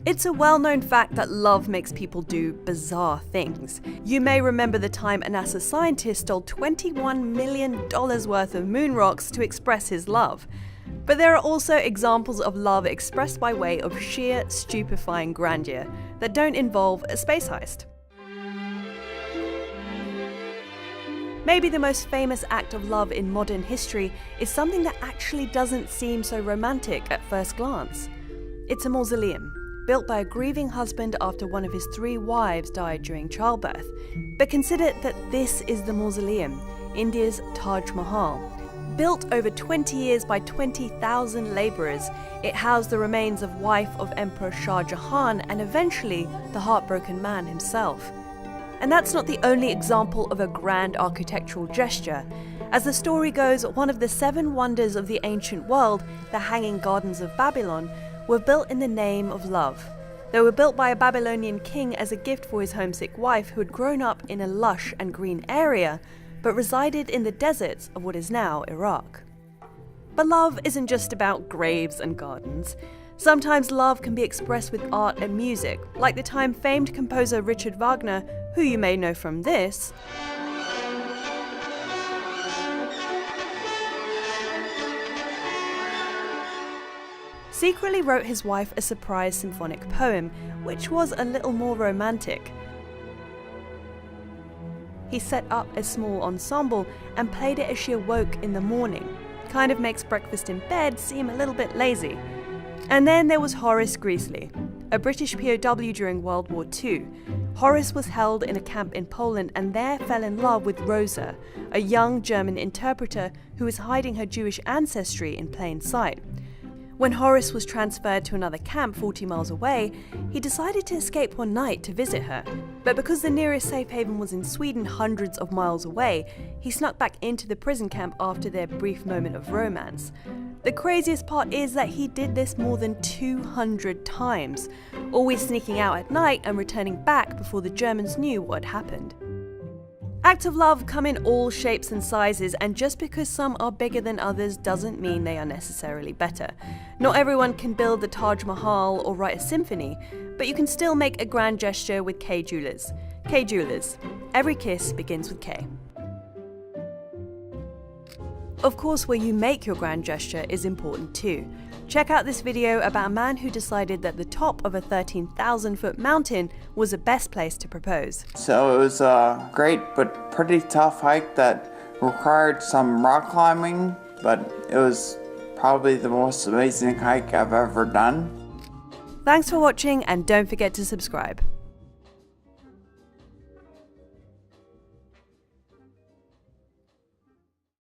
It's a well-known fact that love makes people do bizarre things. You may remember the time a NASA scientist stole $21 million worth of moon rocks to express his love. But there are also examples of love expressed by way of sheer, stupefying grandeur that don't involve a space heist. Maybe the most famous act of love in modern history is something that actually doesn't seem so romantic at first glance. It's a mausoleum, built by a grieving husband after one of his 3 wives died during childbirth. But consider that this is the mausoleum, India's Taj Mahal. Built over 20 years by 20,000 labourers, it housed the remains of wife of Emperor Shah Jahan and eventually the heartbroken man himself. And that's not the only example of a grand architectural gesture. As the story goes, one of the 7 wonders of the ancient world, the Hanging Gardens of Babylon, were built in the name of love. They were built by a Babylonian king as a gift for his homesick wife who had grown up in a lush and green area, but resided in the deserts of what is now Iraq. But love isn't just about graves and gardens. Sometimes love can be expressed with art and music, like the time-famed composer Richard Wagner, who you may know from this, secretly wrote his wife a surprise symphonic poem, which was a little more romantic. He set up a small ensemble and played it as she awoke in the morning. Kind of makes breakfast in bed seem a little bit lazy. And then there was Horace Greeley, a British POW during World War II. Horace was held in a camp in Poland and there fell in love with Rosa, a young German interpreter who was hiding her Jewish ancestry in plain sight. When Horace was transferred to another camp 40 miles away, he decided to escape one night to visit her. But because the nearest safe haven was in Sweden hundreds of miles away, he snuck back into the prison camp after their brief moment of romance. The craziest part is that he did this more than 200 times, always sneaking out at night and returning back before the Germans knew what had happened. Acts of love come in all shapes and sizes, and just because some are bigger than others doesn't mean they are necessarily better. Not everyone can build the Taj Mahal or write a symphony, but you can still make a grand gesture with K Jewelers. K Jewelers. Every kiss begins with K. Of course, where you make your grand gesture is important too. Check out this video about a man who decided that the top of a 13,000-foot mountain was the best place to propose. So it was a great but pretty tough hike that required some rock climbing, but it was probably the most amazing hike I've ever done. Thanks for watching and don't forget to subscribe.